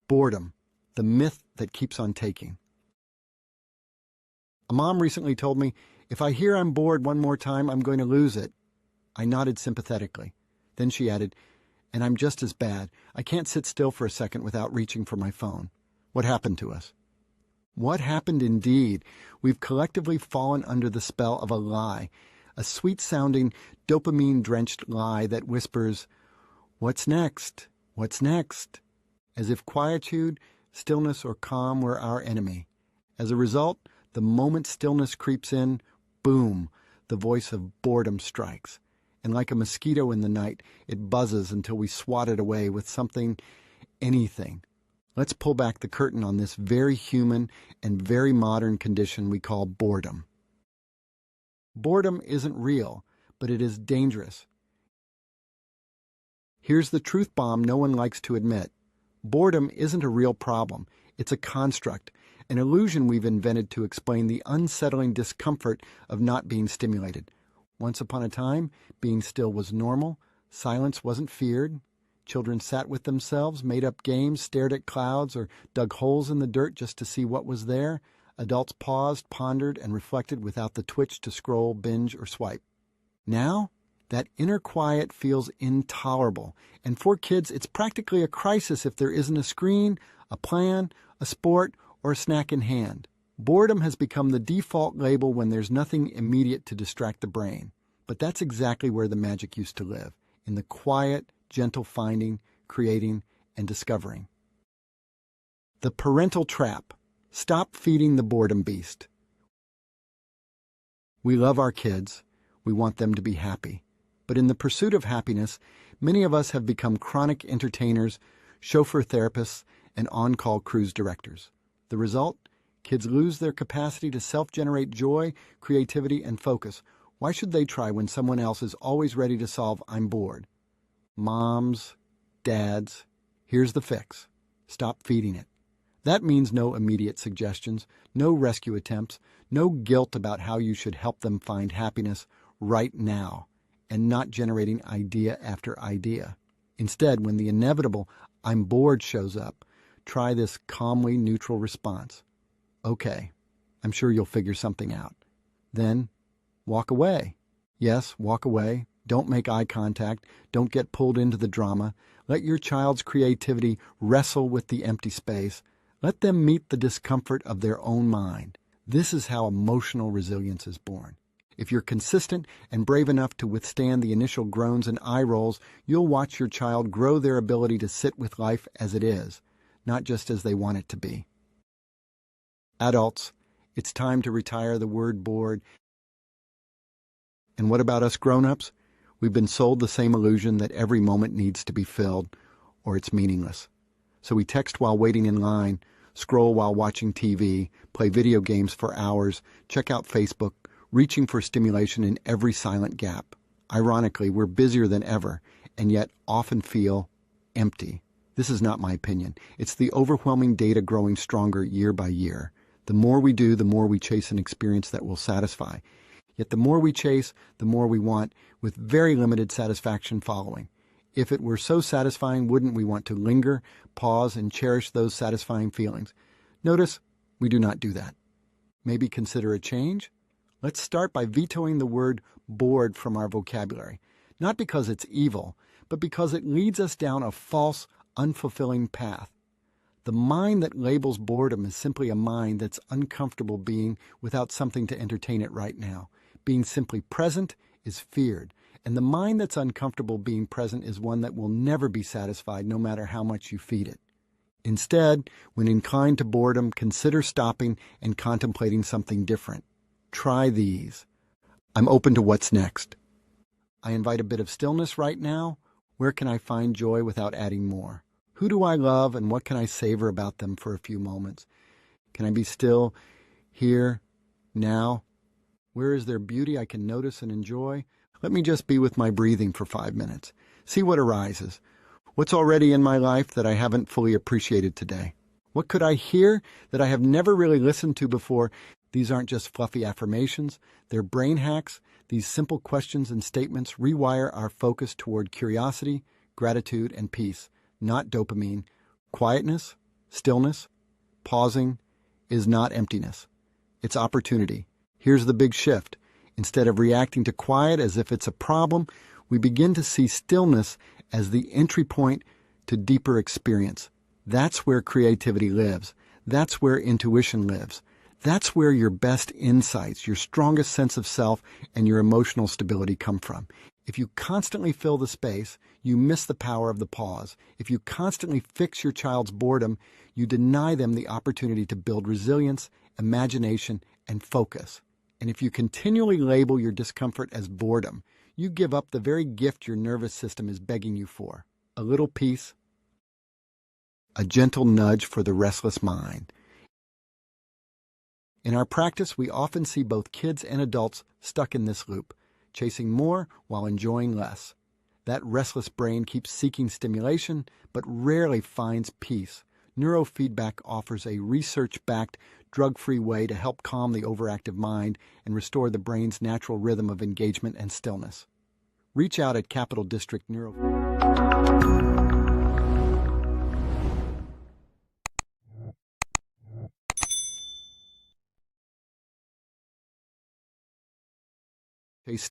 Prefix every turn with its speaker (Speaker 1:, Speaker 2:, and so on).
Speaker 1: Boredom, the myth that keeps on taking. A mom recently told me, if I hear I'm bored one more time, I'm going to lose it. I nodded sympathetically. Then she added, and I'm just as bad. I can't sit still for a second without reaching for my phone. What happened to us? What happened indeed? We've collectively fallen under the spell of a lie, a sweet-sounding, dopamine-drenched lie that whispers, "What's next? What's next?" As if quietude, stillness, or calm were our enemy. As a result, the moment stillness creeps in, boom, the voice of boredom strikes. And like a mosquito in the night, it buzzes until we swat it away with something, anything. Let's pull back the curtain on this very human and very modern condition we call boredom. Boredom isn't real, but it is dangerous. Here's the truth bomb no one likes to admit. Boredom isn't a real problem. It's a construct, an illusion we've invented to explain the unsettling discomfort of not being stimulated. Once upon a time, being still was normal. Silence wasn't feared. Children sat with themselves, made up games, stared at clouds, or dug holes in the dirt just to see what was there. Adults paused, pondered, and reflected without the twitch to scroll, binge, or swipe. Now, that inner quiet feels intolerable, and for kids, it's practically a crisis if there isn't a screen, a plan, a sport, or a snack in hand. Boredom has become the default label when there's nothing immediate to distract the brain. But that's exactly where the magic used to live, in the quiet, gentle finding, creating, and discovering. The parental trap. Stop feeding the boredom beast. We love our kids. We want them to be happy. But in the pursuit of happiness, many of us have become chronic entertainers, chauffeur therapists, and on-call cruise directors. The result? Kids lose their capacity to self-generate joy, creativity, and focus. Why should they try when someone else is always ready to solve "I'm bored"? Moms, dads, here's the fix. Stop feeding it. That means no immediate suggestions, no rescue attempts, no guilt about how you should help them find happiness right now, and not generating idea after idea. Instead, when the inevitable "I'm bored" shows up, try this calmly neutral response. Okay, I'm sure you'll figure something out. Then, walk away. Yes, walk away. Don't make eye contact. Don't get pulled into the drama. Let your child's creativity wrestle with the empty space. Let them meet the discomfort of their own mind. This is how emotional resilience is born. If you're consistent and brave enough to withstand the initial groans and eye rolls, you'll watch your child grow their ability to sit with life as it is, not just as they want it to be. Adults, it's time to retire the word bored. And what about us grown-ups? We've been sold the same illusion that every moment needs to be filled, or it's meaningless. So we text while waiting in line, scroll while watching TV, play video games for hours, check out Facebook, reaching for stimulation in every silent gap. Ironically, we're busier than ever, and yet often feel empty. This is not my opinion. It's the overwhelming data growing stronger year by year. The more we do, the more we chase an experience that will satisfy. Yet the more we chase, the more we want, with very limited satisfaction following. If it were so satisfying, wouldn't we want to linger, pause, and cherish those satisfying feelings? Notice, we do not do that. Maybe consider a change? Let's start by vetoing the word bored from our vocabulary. Not because it's evil, but because it leads us down a false, unfulfilling path. The mind that labels boredom is simply a mind that's uncomfortable being without something to entertain it right now. Being simply present is feared, and the mind that's uncomfortable being present is one that will never be satisfied no matter how much you feed it. Instead, when inclined to boredom, consider stopping and contemplating something different. Try these. I'm open to what's next. I invite a bit of stillness right now. Where can I find joy without adding more? Who do I love and what can I savor about them for a few moments? Can I be still here, now? Where is there beauty I can notice and enjoy? Let me just be with my breathing for 5 minutes. See what arises. What's already in my life that I haven't fully appreciated today? What could I hear that I have never really listened to before? These aren't just fluffy affirmations. They're brain hacks. These simple questions and statements rewire our focus toward curiosity, gratitude, and peace, not dopamine. Quietness, Stillness, pausing, is not emptiness. It's opportunity. Here's the big shift. Instead of reacting to quiet as if it's a problem, we begin to see stillness as the entry point to deeper experience. That's where creativity lives. That's where intuition lives. That's where your best insights, your strongest sense of self, and your emotional stability come from. If you constantly fill the space, you miss the power of the pause. If you constantly fix your child's boredom, you deny them the opportunity to build resilience, imagination, and focus. And if you continually label your discomfort as boredom, you give up the very gift your nervous system is begging you for: a little peace, a gentle nudge for the restless mind. In our practice, we often see both kids and adults stuck in this loop, chasing more while enjoying less. That restless brain keeps seeking stimulation, but rarely finds peace. Neurofeedback offers a research-backed, drug-free way to help calm the overactive mind and restore the brain's natural rhythm of engagement and stillness. Reach out at Capital District Neurofeedback.